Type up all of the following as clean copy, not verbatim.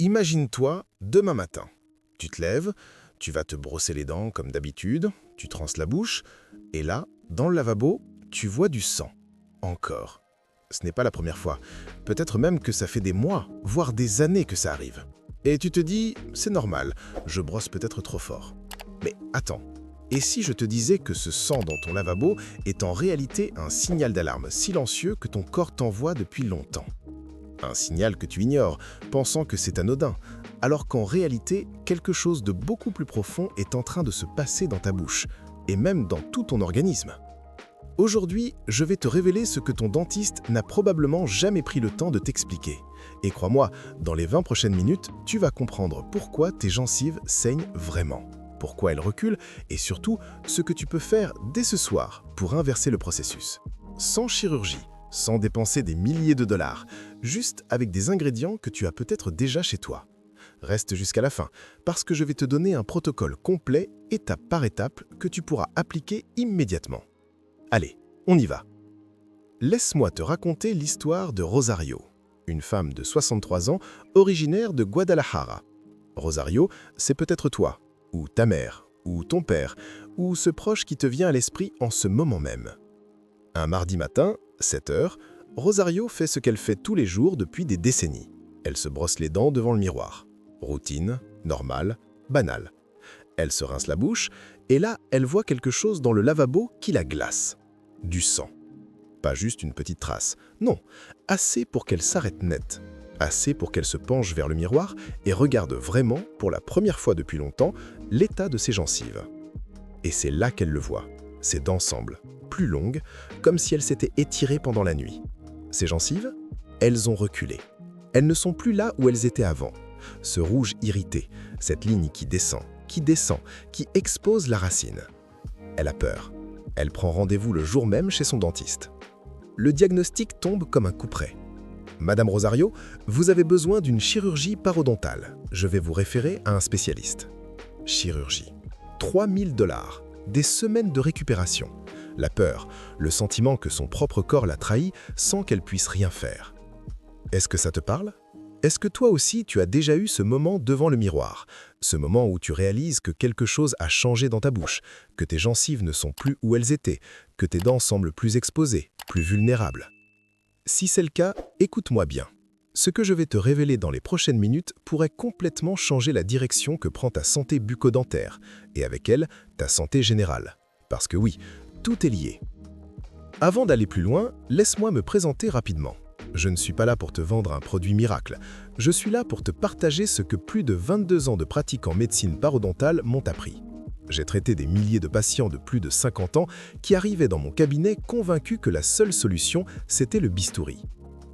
Imagine-toi demain matin. Tu te lèves, tu vas te brosser les dents comme d'habitude, tu te rinces la bouche, et là, dans le lavabo, tu vois du sang. Encore. Ce n'est pas la première fois. Peut-être même que ça fait des mois, voire des années que ça arrive. Et tu te dis, c'est normal, je brosse peut-être trop fort. Mais attends, et si je te disais que ce sang dans ton lavabo est en réalité un signal d'alarme silencieux que ton corps t'envoie depuis longtemps? Un signal que tu ignores, pensant que c'est anodin, alors qu'en réalité, quelque chose de beaucoup plus profond est en train de se passer dans ta bouche, et même dans tout ton organisme. Aujourd'hui, je vais te révéler ce que ton dentiste n'a probablement jamais pris le temps de t'expliquer. Et crois-moi, dans les 20 prochaines minutes, tu vas comprendre pourquoi tes gencives saignent vraiment, pourquoi elles reculent, et surtout, ce que tu peux faire dès ce soir pour inverser le processus. Sans chirurgie, sans dépenser des milliers de dollars, juste avec des ingrédients que tu as peut-être déjà chez toi. Reste jusqu'à la fin, parce que je vais te donner un protocole complet, étape par étape, que tu pourras appliquer immédiatement. Allez, on y va. Laisse-moi te raconter l'histoire de Rosario, une femme de 63 ans, originaire de Guadalajara. Rosario, c'est peut-être toi, ou ta mère, ou ton père, ou ce proche qui te vient à l'esprit en ce moment même. Un mardi matin, 7 heures, Rosario fait ce qu'elle fait tous les jours depuis des décennies. Elle se brosse les dents devant le miroir. Routine, normale, banale. Elle se rince la bouche, et là, elle voit quelque chose dans le lavabo qui la glace. Du sang. Pas juste une petite trace, non, assez pour qu'elle s'arrête net. Assez pour qu'elle se penche vers le miroir et regarde vraiment, pour la première fois depuis longtemps, l'état de ses gencives. Et c'est là qu'elle le voit. Ses dents semblent plus longues, comme si elles s'étaient étirées pendant la nuit. Ses gencives, elles ont reculé. Elles ne sont plus là où elles étaient avant. Ce rouge irrité, cette ligne qui descend, qui expose la racine. Elle a peur. Elle prend rendez-vous le jour même chez son dentiste. Le diagnostic tombe comme un coup près. Madame Rosario, vous avez besoin d'une chirurgie parodontale. Je vais vous référer à un spécialiste. Chirurgie. 3 000 $. Des semaines de récupération. La peur, le sentiment que son propre corps l'a trahi sans qu'elle puisse rien faire. Est-ce que ça te parle? Est-ce que toi aussi tu as déjà eu ce moment devant le miroir? Ce moment où tu réalises que quelque chose a changé dans ta bouche, que tes gencives ne sont plus où elles étaient, que tes dents semblent plus exposées, plus vulnérables. Si c'est le cas, écoute-moi bien. Ce que je vais te révéler dans les prochaines minutes pourrait complètement changer la direction que prend ta santé bucco-dentaire, et avec elle, ta santé générale. Parce que oui, tout est lié. Avant d'aller plus loin, laisse-moi me présenter rapidement. Je ne suis pas là pour te vendre un produit miracle. Je suis là pour te partager ce que plus de 22 ans de pratique en médecine parodontale m'ont appris. J'ai traité des milliers de patients de plus de 50 ans qui arrivaient dans mon cabinet convaincus que la seule solution, c'était le bistouri.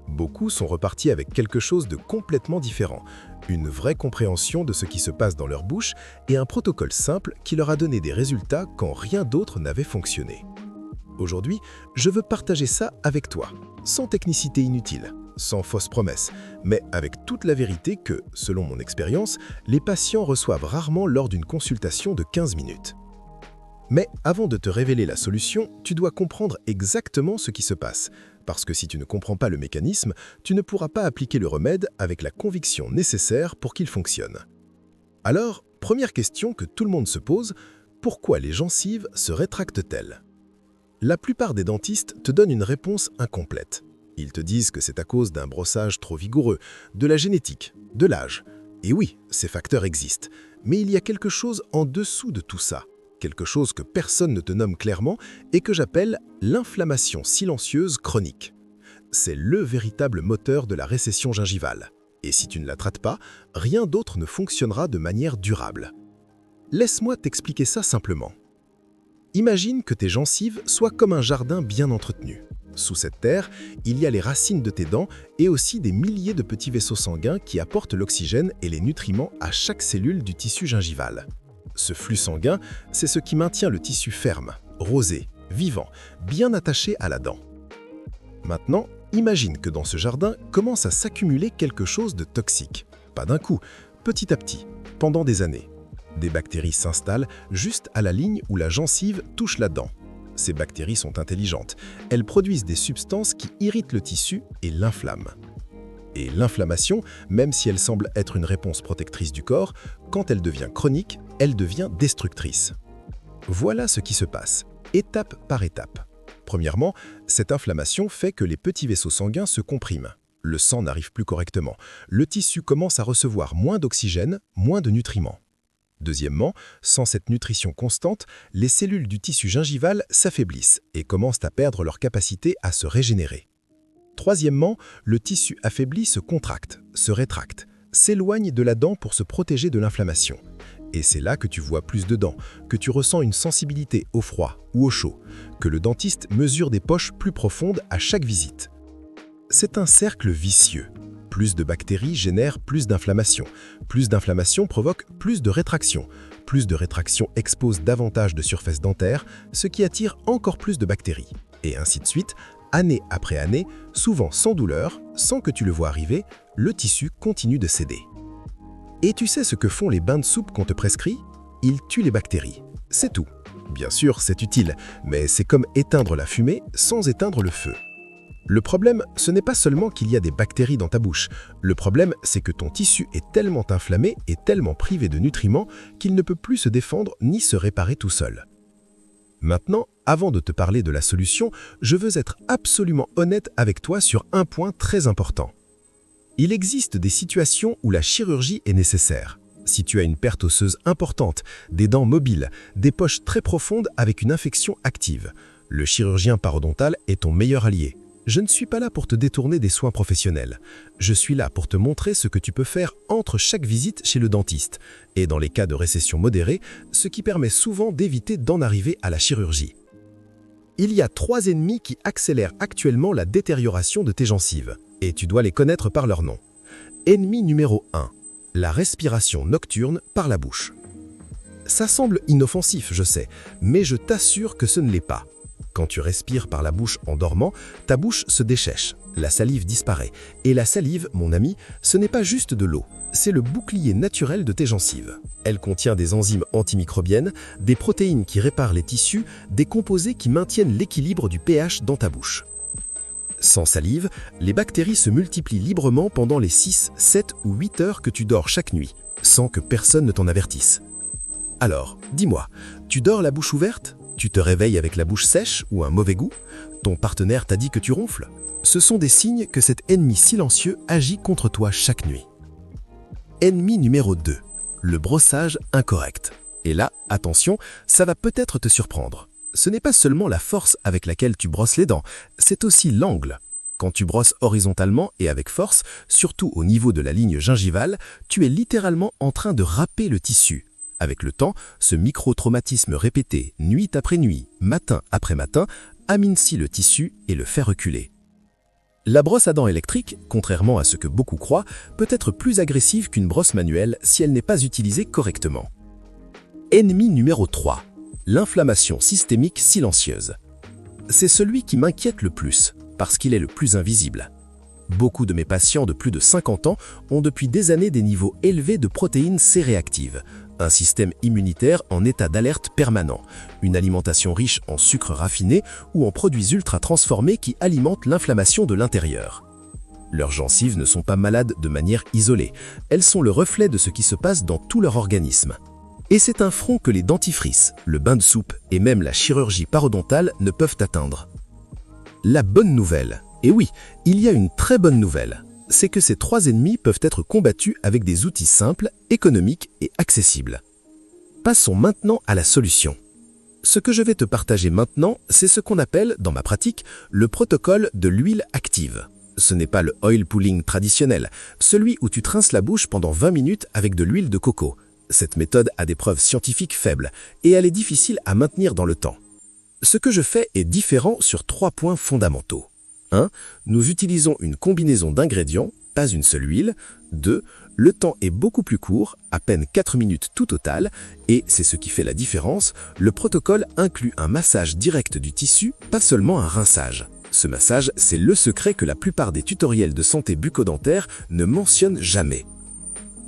Beaucoup sont repartis avec quelque chose de complètement différent, une vraie compréhension de ce qui se passe dans leur bouche et un protocole simple qui leur a donné des résultats quand rien d'autre n'avait fonctionné. Aujourd'hui, je veux partager ça avec toi, sans technicité inutile, sans fausses promesses, mais avec toute la vérité que, selon mon expérience, les patients reçoivent rarement lors d'une consultation de 15 minutes. Mais avant de te révéler la solution, tu dois comprendre exactement ce qui se passe, parce que si tu ne comprends pas le mécanisme, tu ne pourras pas appliquer le remède avec la conviction nécessaire pour qu'il fonctionne. Alors, première question que tout le monde se pose, pourquoi les gencives se rétractent-elles ? La plupart des dentistes te donnent une réponse incomplète. Ils te disent que c'est à cause d'un brossage trop vigoureux, de la génétique, de l'âge. Et oui, ces facteurs existent, mais il y a quelque chose en dessous de tout ça, quelque chose que personne ne te nomme clairement et que j'appelle l'inflammation silencieuse chronique. C'est le véritable moteur de la récession gingivale. Et si tu ne la traites pas, rien d'autre ne fonctionnera de manière durable. Laisse-moi t'expliquer ça simplement. Imagine que tes gencives soient comme un jardin bien entretenu. Sous cette terre, il y a les racines de tes dents et aussi des milliers de petits vaisseaux sanguins qui apportent l'oxygène et les nutriments à chaque cellule du tissu gingival. Ce flux sanguin, c'est ce qui maintient le tissu ferme, rosé, vivant, bien attaché à la dent. Maintenant, imagine que dans ce jardin commence à s'accumuler quelque chose de toxique. Pas d'un coup, petit à petit, pendant des années. Des bactéries s'installent juste à la ligne où la gencive touche la dent. Ces bactéries sont intelligentes. Elles produisent des substances qui irritent le tissu et l'inflamment. Et l'inflammation, même si elle semble être une réponse protectrice du corps, quand elle devient chronique, elle devient destructrice. Voilà ce qui se passe, étape par étape. Premièrement, cette inflammation fait que les petits vaisseaux sanguins se compriment. Le sang n'arrive plus correctement. Le tissu commence à recevoir moins d'oxygène, moins de nutriments. Deuxièmement, sans cette nutrition constante, les cellules du tissu gingival s'affaiblissent et commencent à perdre leur capacité à se régénérer. Troisièmement, le tissu affaibli se contracte, se rétracte, s'éloigne de la dent pour se protéger de l'inflammation. Et c'est là que tu vois plus de dents, que tu ressens une sensibilité au froid ou au chaud, que le dentiste mesure des poches plus profondes à chaque visite. C'est un cercle vicieux. Plus de bactéries génèrent plus d'inflammation. Plus d'inflammation provoque plus de rétraction. Plus de rétraction expose davantage de surface dentaire, ce qui attire encore plus de bactéries. Et ainsi de suite, année après année, souvent sans douleur, sans que tu le vois arriver, le tissu continue de céder. Et tu sais ce que font les bains de soupe qu'on te prescrit? Ils tuent les bactéries. C'est tout. Bien sûr, c'est utile, mais c'est comme éteindre la fumée sans éteindre le feu. Le problème, ce n'est pas seulement qu'il y a des bactéries dans ta bouche. Le problème, c'est que ton tissu est tellement inflammé et tellement privé de nutriments qu'il ne peut plus se défendre ni se réparer tout seul. Maintenant, avant de te parler de la solution, je veux être absolument honnête avec toi sur un point très important. Il existe des situations où la chirurgie est nécessaire. Si tu as une perte osseuse importante, des dents mobiles, des poches très profondes avec une infection active, le chirurgien parodontal est ton meilleur allié. Je ne suis pas là pour te détourner des soins professionnels. Je suis là pour te montrer ce que tu peux faire entre chaque visite chez le dentiste, et dans les cas de récession modérée, ce qui permet souvent d'éviter d'en arriver à la chirurgie. Il y a 3 ennemis qui accélèrent actuellement la détérioration de tes gencives, et tu dois les connaître par leur nom. Ennemi numéro 1, la respiration nocturne par la bouche. Ça semble inoffensif, je sais, mais je t'assure que ce ne l'est pas. Quand tu respires par la bouche en dormant, ta bouche se déchèche, la salive disparaît. Et la salive, mon ami, ce n'est pas juste de l'eau, c'est le bouclier naturel de tes gencives. Elle contient des enzymes antimicrobiennes, des protéines qui réparent les tissus, des composés qui maintiennent l'équilibre du pH dans ta bouche. Sans salive, les bactéries se multiplient librement pendant les 6, 7 ou 8 heures que tu dors chaque nuit, sans que personne ne t'en avertisse. Alors, dis-moi, tu dors la bouche ouverte ? Tu te réveilles avec la bouche sèche ou un mauvais goût? Ton partenaire t'a dit que tu ronfles? Ce sont des signes que cet ennemi silencieux agit contre toi chaque nuit. Ennemi numéro 2, le brossage incorrect. Et là, attention, ça va peut-être te surprendre. Ce n'est pas seulement la force avec laquelle tu brosses les dents, c'est aussi l'angle. Quand tu brosses horizontalement et avec force, surtout au niveau de la ligne gingivale, tu es littéralement en train de râper le tissu. Avec le temps, ce micro-traumatisme répété, nuit après nuit, matin après matin, amincit le tissu et le fait reculer. La brosse à dents électrique, contrairement à ce que beaucoup croient, peut être plus agressive qu'une brosse manuelle si elle n'est pas utilisée correctement. Ennemi numéro 3, l'inflammation systémique silencieuse. C'est celui qui m'inquiète le plus, parce qu'il est le plus invisible. Beaucoup de mes patients de plus de 50 ans ont depuis des années des niveaux élevés de protéines C-réactives, un système immunitaire en état d'alerte permanent, une alimentation riche en sucres raffinés ou en produits ultra transformés qui alimentent l'inflammation de l'intérieur. Leurs gencives ne sont pas malades de manière isolée, elles sont le reflet de ce qui se passe dans tout leur organisme. Et c'est un front que les dentifrices, le bain de soupe et même la chirurgie parodontale ne peuvent atteindre. La bonne nouvelle, et oui, il y a une très bonne nouvelle, c'est que ces 3 ennemis peuvent être combattus avec des outils simples, économiques et accessibles. Passons maintenant à la solution. Ce que je vais te partager maintenant, c'est ce qu'on appelle, dans ma pratique, le protocole de l'huile active. Ce n'est pas le oil pulling traditionnel, celui où tu trinces la bouche pendant 20 minutes avec de l'huile de coco. Cette méthode a des preuves scientifiques faibles et elle est difficile à maintenir dans le temps. Ce que je fais est différent sur 3 points fondamentaux. 1. Nous utilisons une combinaison d'ingrédients, pas une seule huile. 2. Le temps est beaucoup plus court, à peine 4 minutes tout total, et c'est ce qui fait la différence, le protocole inclut un massage direct du tissu, pas seulement un rinçage. Ce massage, c'est le secret que la plupart des tutoriels de santé bucco-dentaire ne mentionnent jamais.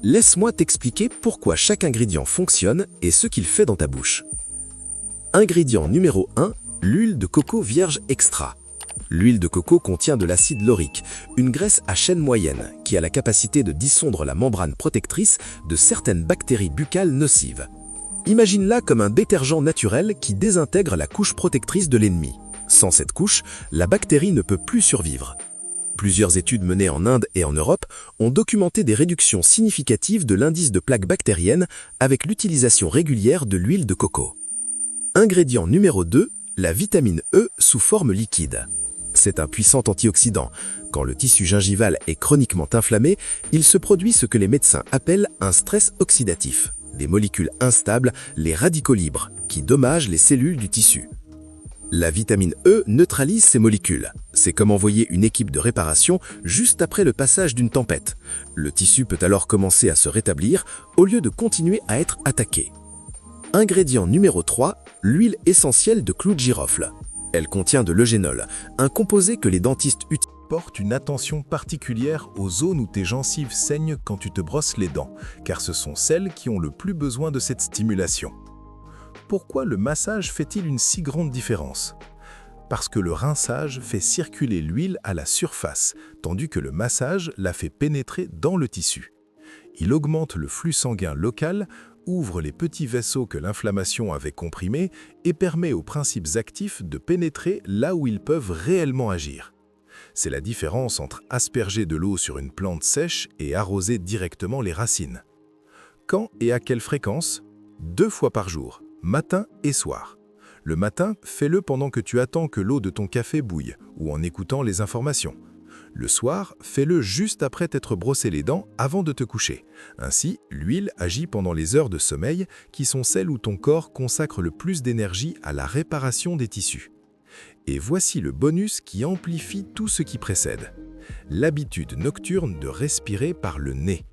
Laisse-moi t'expliquer pourquoi chaque ingrédient fonctionne et ce qu'il fait dans ta bouche. Ingrédient numéro 1, l'huile de coco vierge extra. L'huile de coco contient de l'acide laurique, une graisse à chaîne moyenne qui a la capacité de dissoudre la membrane protectrice de certaines bactéries buccales nocives. Imagine-la comme un détergent naturel qui désintègre la couche protectrice de l'ennemi. Sans cette couche, la bactérie ne peut plus survivre. Plusieurs études menées en Inde et en Europe ont documenté des réductions significatives de l'indice de plaques bactériennes avec l'utilisation régulière de l'huile de coco. Ingrédient numéro 2, la vitamine E sous forme liquide. C'est un puissant antioxydant. Quand le tissu gingival est chroniquement inflammé, il se produit ce que les médecins appellent un stress oxydatif. Des molécules instables, les radicaux libres, qui dommagent les cellules du tissu. La vitamine E neutralise ces molécules. C'est comme envoyer une équipe de réparation juste après le passage d'une tempête. Le tissu peut alors commencer à se rétablir au lieu de continuer à être attaqué. Ingrédient numéro 3, l'huile essentielle de clou de girofle. Elle contient de l'eugénol, un composé que les dentistes utilisent. Porte une attention particulière aux zones où tes gencives saignent quand tu te brosses les dents, car ce sont celles qui ont le plus besoin de cette stimulation. Pourquoi le massage fait-il une si grande différence? Parce que le rinçage fait circuler l'huile à la surface, tandis que le massage la fait pénétrer dans le tissu. Il augmente le flux sanguin local, ouvre les petits vaisseaux que l'inflammation avait comprimés et permet aux principes actifs de pénétrer là où ils peuvent réellement agir. C'est la différence entre asperger de l'eau sur une plante sèche et arroser directement les racines. Quand et à quelle fréquence? 2 fois par jour, matin et soir. Le matin, fais-le pendant que tu attends que l'eau de ton café bouille ou en écoutant les informations. Le soir, fais-le juste après t'être brossé les dents avant de te coucher. Ainsi, l'huile agit pendant les heures de sommeil qui sont celles où ton corps consacre le plus d'énergie à la réparation des tissus. Et voici le bonus qui amplifie tout ce qui précède. L'habitude nocturne de respirer par le nez.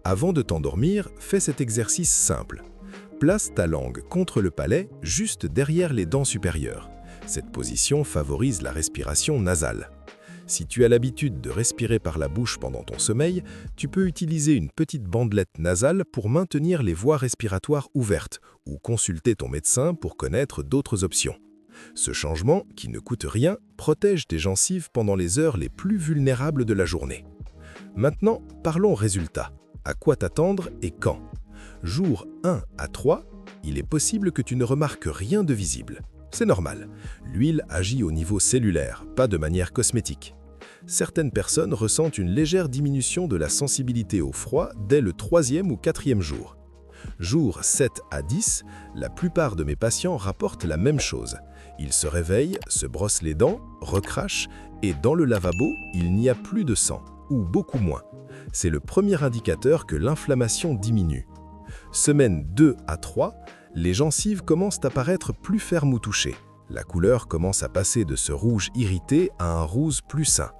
Avant de t'endormir, fais cet exercice simple. Place ta langue contre le palais, juste derrière les dents supérieures. Cette position favorise la respiration nasale. Si tu as l'habitude de respirer par la bouche pendant ton sommeil, tu peux utiliser une petite bandelette nasale pour maintenir les voies respiratoires ouvertes ou consulter ton médecin pour connaître d'autres options. Ce changement, qui ne coûte rien, protège tes gencives pendant les heures les plus vulnérables de la journée. Maintenant, parlons résultats. À quoi t'attendre et quand? Jour 1 à 3, il est possible que tu ne remarques rien de visible. C'est normal. L'huile agit au niveau cellulaire, pas de manière cosmétique. Certaines personnes ressentent une légère diminution de la sensibilité au froid dès le 3e ou 4e jour. Jour 7 à 10, la plupart de mes patients rapportent la même chose. Ils se réveillent, se brossent les dents, recrachent et dans le lavabo, il n'y a plus de sang, ou beaucoup moins. C'est le premier indicateur que l'inflammation diminue. Semaine 2 à 3, les gencives commencent à paraître plus fermes ou touchées. La couleur commence à passer de ce rouge irrité à un rose plus sain.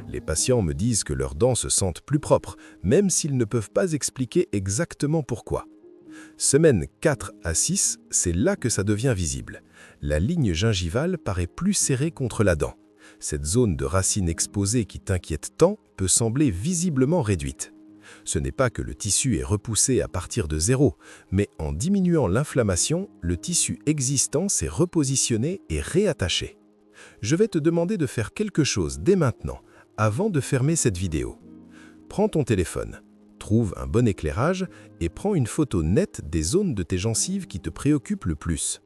Les patients me disent que leurs dents se sentent plus propres, même s'ils ne peuvent pas expliquer exactement pourquoi. Semaine 4 à 6, c'est là que ça devient visible. La ligne gingivale paraît plus serrée contre la dent. Cette zone de racine exposée qui t'inquiète tant peut sembler visiblement réduite. Ce n'est pas que le tissu est repoussé à partir de zéro, mais en diminuant l'inflammation, le tissu existant s'est repositionné et réattaché. Je vais te demander de faire quelque chose dès maintenant, avant de fermer cette vidéo. Prends ton téléphone, trouve un bon éclairage et prends une photo nette des zones de tes gencives qui te préoccupent le plus.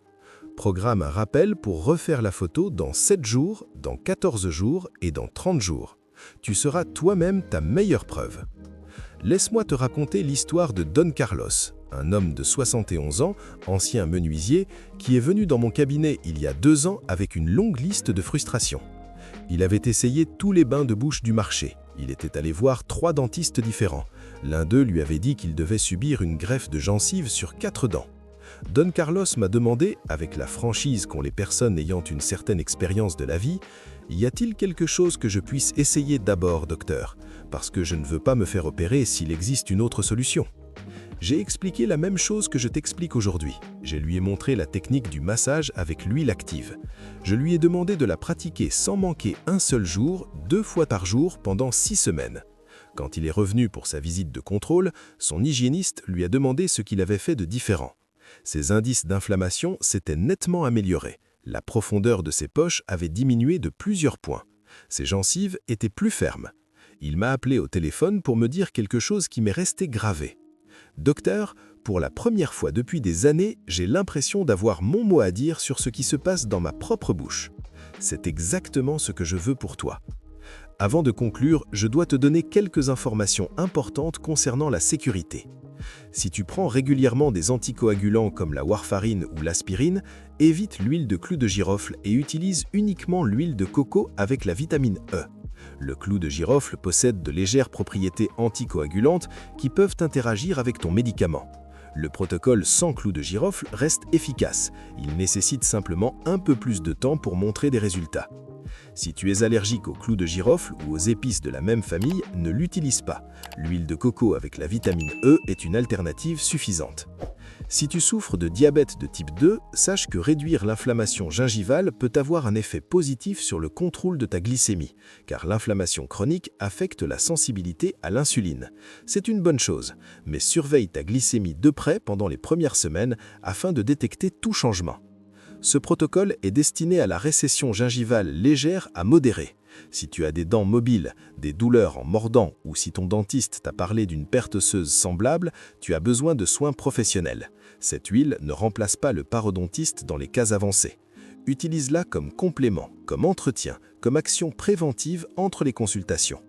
Programme un rappel pour refaire la photo dans 7 jours, dans 14 jours et dans 30 jours. Tu seras toi-même ta meilleure preuve. Laisse-moi te raconter l'histoire de Don Carlos, un homme de 71 ans, ancien menuisier, qui est venu dans mon cabinet il y a 2 ans avec une longue liste de frustrations. Il avait essayé tous les bains de bouche du marché. Il était allé voir 3 dentistes différents. L'un d'eux lui avait dit qu'il devait subir une greffe de gencives sur 4 dents. Don Carlos m'a demandé, avec la franchise qu'ont les personnes ayant une certaine expérience de la vie, « Y a-t-il quelque chose que je puisse essayer d'abord, docteur, parce que je ne veux pas me faire opérer s'il existe une autre solution ?» J'ai expliqué la même chose que je t'explique aujourd'hui. Je lui ai montré la technique du massage avec l'huile active. Je lui ai demandé de la pratiquer sans manquer un seul jour, 2 fois par jour pendant 6 semaines. Quand il est revenu pour sa visite de contrôle, son hygiéniste lui a demandé ce qu'il avait fait de différent. Ses indices d'inflammation s'étaient nettement améliorés. La profondeur de ses poches avait diminué de plusieurs points. Ses gencives étaient plus fermes. Il m'a appelé au téléphone pour me dire quelque chose qui m'est resté gravé. « Docteur, pour la première fois depuis des années, j'ai l'impression d'avoir mon mot à dire sur ce qui se passe dans ma propre bouche. C'est exactement ce que je veux pour toi. » Avant de conclure, je dois te donner quelques informations importantes concernant la sécurité. Si tu prends régulièrement des anticoagulants comme la warfarine ou l'aspirine, évite l'huile de clou de girofle et utilise uniquement l'huile de coco avec la vitamine E. Le clou de girofle possède de légères propriétés anticoagulantes qui peuvent interagir avec ton médicament. Le protocole sans clou de girofle reste efficace. Il nécessite simplement un peu plus de temps pour montrer des résultats. Si tu es allergique au clou de girofle ou aux épices de la même famille, ne l'utilise pas. L'huile de coco avec la vitamine E est une alternative suffisante. Si tu souffres de diabète de type 2, sache que réduire l'inflammation gingivale peut avoir un effet positif sur le contrôle de ta glycémie, car l'inflammation chronique affecte la sensibilité à l'insuline. C'est une bonne chose, mais surveille ta glycémie de près pendant les premières semaines afin de détecter tout changement. Ce protocole est destiné à la récession gingivale légère à modérée. Si tu as des dents mobiles, des douleurs en mordant ou si ton dentiste t'a parlé d'une perte osseuse semblable, tu as besoin de soins professionnels. Cette huile ne remplace pas le parodontiste dans les cas avancés. Utilise-la comme complément, comme entretien, comme action préventive entre les consultations.